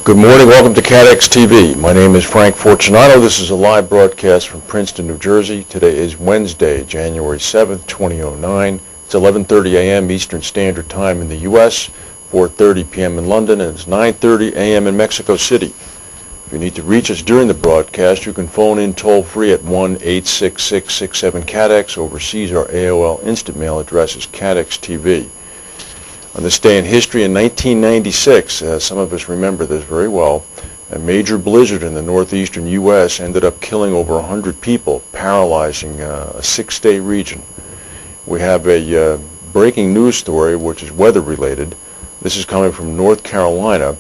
Good morning. Welcome to CATEXTV. My name is Frank Fortunato. This is a live broadcast from Princeton, New Jersey. Today is Wednesday, January 7th, 2009. It's 11:30 a.m. Eastern Standard Time in the U.S., 4:30 p.m. in London, and it's 9:30 a.m. in Mexico City. If you need to reach us during the broadcast, you can phone in toll-free at 1-866-67-CATEX. Overseas, our AOL instant mail address is CATEXTV. On this day in history, in 1996, some of us remember this very well, a major blizzard in the northeastern U.S. ended up killing over 100 people, paralyzing a 6-state region. We have a breaking news story, which is weather-related. This is coming from North Carolina.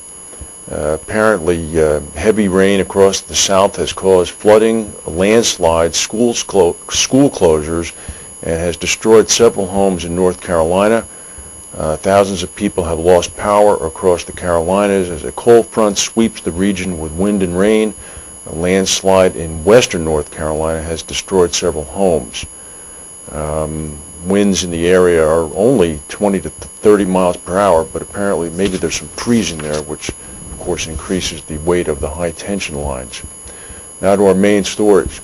Apparently, heavy rain across the south has caused flooding, landslides, school closures, and has destroyed several homes in North Carolina. Thousands of people have lost power across the Carolinas as a cold front sweeps the region with wind and rain. A landslide in western North Carolina has destroyed several homes. Winds in the area are only 20 to 30 miles per hour, but apparently maybe there's some trees in there, which of course increases the weight of the high tension lines. Now to our main stories.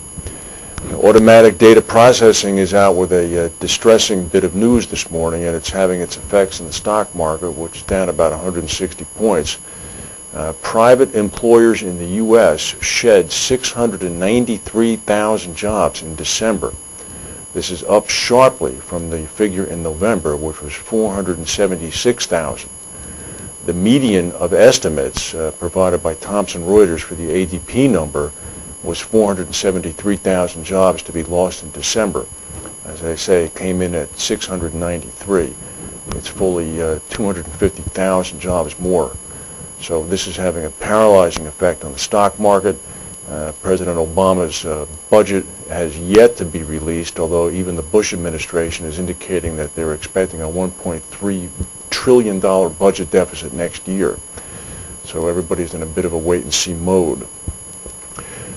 Automatic data processing is out with a distressing bit of news this morning, and it's having its effects in the stock market, which is down about 160 points. Private employers in the U.S. shed 693,000 jobs in December. This is up sharply from the figure in November, which was 476,000. The median of estimates provided by Thomson Reuters for the ADP number was 473,000 jobs to be lost in December. As I say, it came in at 693. It's fully 250,000 jobs more. So this is having a paralyzing effect on the stock market. President Obama's budget has yet to be released, although even the Bush administration is indicating that they're expecting a $1.3 trillion budget deficit next year. So everybody's in a bit of a wait-and-see mode.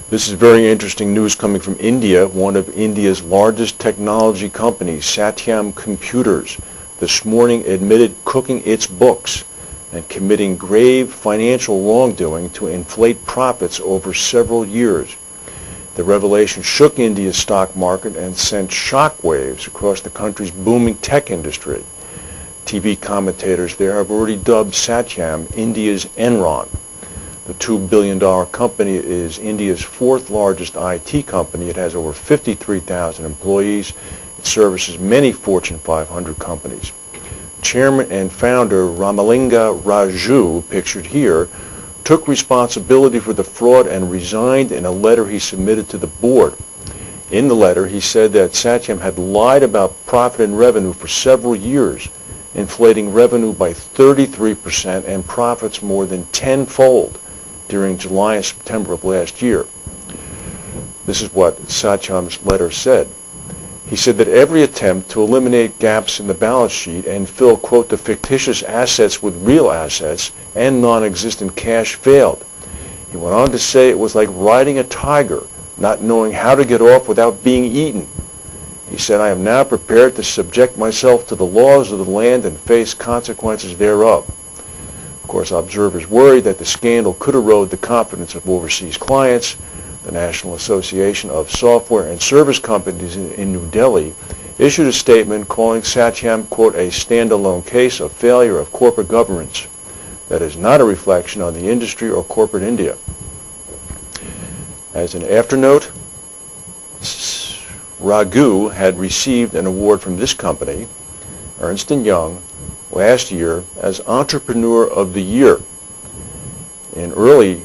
This is very interesting news coming from India. One of India's largest technology companies, Satyam Computers, this morning admitted cooking its books and committing grave financial wrongdoing to inflate profits over several years. The revelation shook India's stock market and sent shockwaves across the country's booming tech industry. TV commentators there have already dubbed Satyam India's Enron. The $2 billion company is India's fourth largest IT company. It has over 53,000 employees. It services many Fortune 500 companies. Chairman and founder Ramalinga Raju, pictured here, took responsibility for the fraud and resigned in a letter he submitted to the board. In the letter, he said that Satyam had lied about profit and revenue for several years, inflating revenue by 33% and profits more than tenfold during July and September of last year. This is what Satyam's letter said. He said that every attempt to eliminate gaps in the balance sheet and fill, quote, the fictitious assets with real assets and non-existent cash failed. He went on to say it was like riding a tiger, not knowing how to get off without being eaten. He said, I am now prepared to subject myself to the laws of the land and face consequences thereof. Of course, observers worry that the scandal could erode the confidence of overseas clients. The National Association of Software and Service Companies in New Delhi issued a statement calling Satyam, quote, a standalone case of failure of corporate governance that is not a reflection on the industry or corporate India. As an afternote, Raghu had received an award from this company, Ernst & Young, last year as Entrepreneur of the Year. In early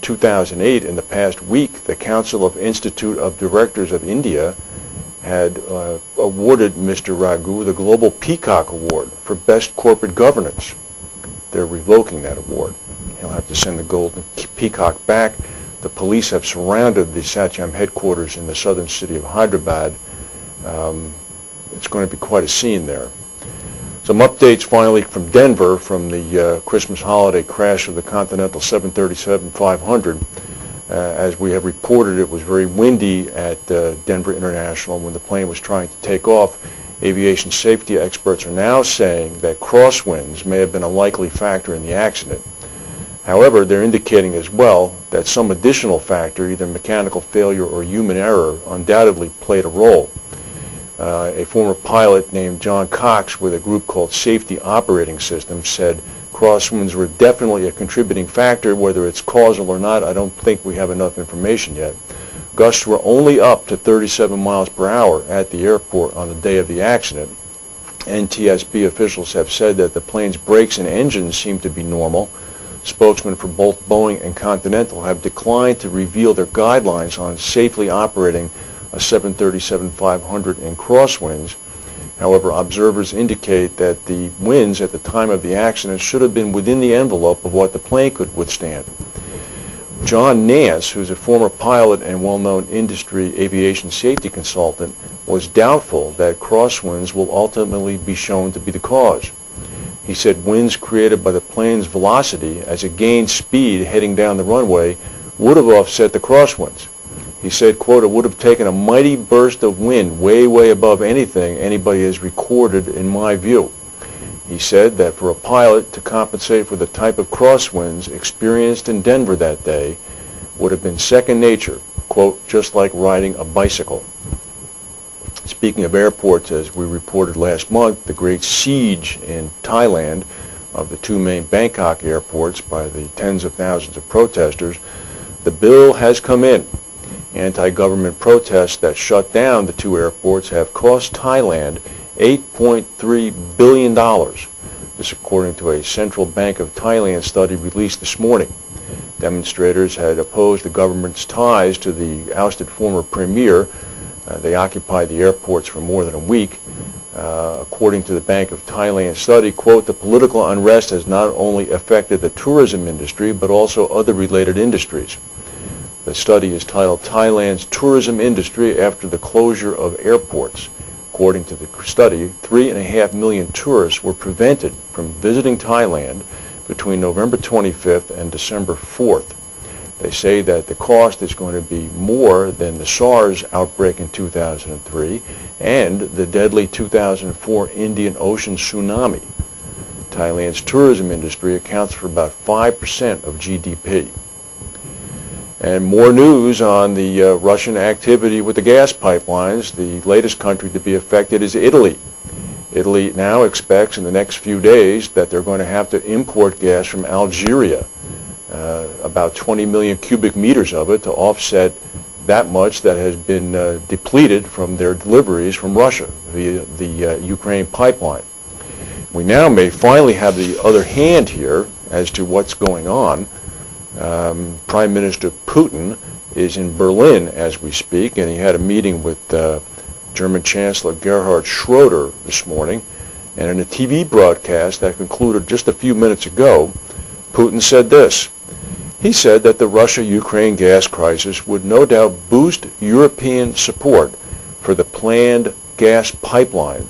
2008, in the past week, the Council of Institute of Directors of India had awarded Mr. Raghu the Global Peacock Award for Best Corporate Governance. They're revoking that award. He'll have to send the Golden Peacock back. The police have surrounded the Satyam headquarters in the southern city of Hyderabad. It's going to be quite a scene there. Some updates finally from Denver from the Christmas holiday crash of the Continental 737-500. As we have reported, it was very windy at Denver International when the plane was trying to take off. Aviation safety experts are now saying that crosswinds may have been a likely factor in the accident. However, they're indicating as well that some additional factor, either mechanical failure or human error, undoubtedly played a role. A former pilot named John Cox with a group called Safety Operating Systems said crosswinds were definitely a contributing factor. Whether it's causal or not, I don't think we have enough information yet. Gusts were only up to 37 miles per hour at the airport on the day of the accident. NTSB officials have said that the plane's brakes and engines seem to be normal. Spokesmen for both Boeing and Continental have declined to reveal their guidelines on safely operating a 737-500 in crosswinds. However, observers indicate that the winds at the time of the accident should have been within the envelope of what the plane could withstand. John Nance, who's a former pilot and well-known industry aviation safety consultant, was doubtful that crosswinds will ultimately be shown to be the cause. He said winds created by the plane's velocity as it gained speed heading down the runway would have offset the crosswinds. He said, quote, "It would have taken a mighty burst of wind way, way above anything anybody has recorded in my view." He said that for a pilot to compensate for the type of crosswinds experienced in Denver that day would have been second nature, quote, "just like riding a bicycle." Speaking of airports, as we reported last month, the great siege in Thailand of the two main Bangkok airports by the tens of thousands of protesters, the bill has come in. Anti-government protests that shut down the two airports have cost Thailand $8.3 billion. This according to a Central Bank of Thailand study released this morning. Demonstrators had opposed the government's ties to the ousted former premier. They occupied the airports for more than a week. According to the Bank of Thailand study, quote, "The political unrest has not only affected the tourism industry, but also other related industries." The study is titled "Thailand's Tourism Industry After the Closure of Airports." According to the study, 3.5 million tourists were prevented from visiting Thailand between November 25th and December 4th. They say that the cost is going to be more than the SARS outbreak in 2003 and the deadly 2004 Indian Ocean tsunami. Thailand's tourism industry accounts for about 5% of GDP. And more news on the Russian activity with the gas pipelines. The latest country to be affected is Italy. Italy now expects in the next few days that they're going to have to import gas from Algeria, about 20 million cubic meters of it, to offset that much that has been depleted from their deliveries from Russia via the Ukraine pipeline. We now may finally have the other hand here as to what's going on. Prime Minister Putin is in Berlin as we speak, and he had a meeting with German Chancellor Gerhard Schroeder this morning. And in a TV broadcast that concluded just a few minutes ago, Putin said this. He said that the Russia-Ukraine gas crisis would no doubt boost European support for the planned gas pipeline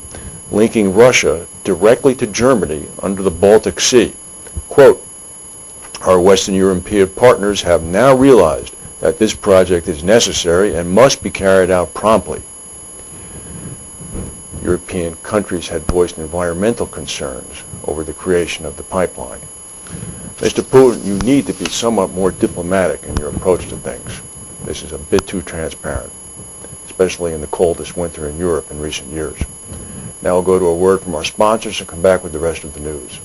linking Russia directly to Germany under the Baltic Sea. Quote, "Our Western European partners have now realized that this project is necessary and must be carried out promptly." European countries had voiced environmental concerns over the creation of the pipeline. Mr. Putin, you need to be somewhat more diplomatic in your approach to things. This is a bit too transparent, especially in the coldest winter in Europe in recent years. Now we'll go to a word from our sponsors and come back with the rest of the news.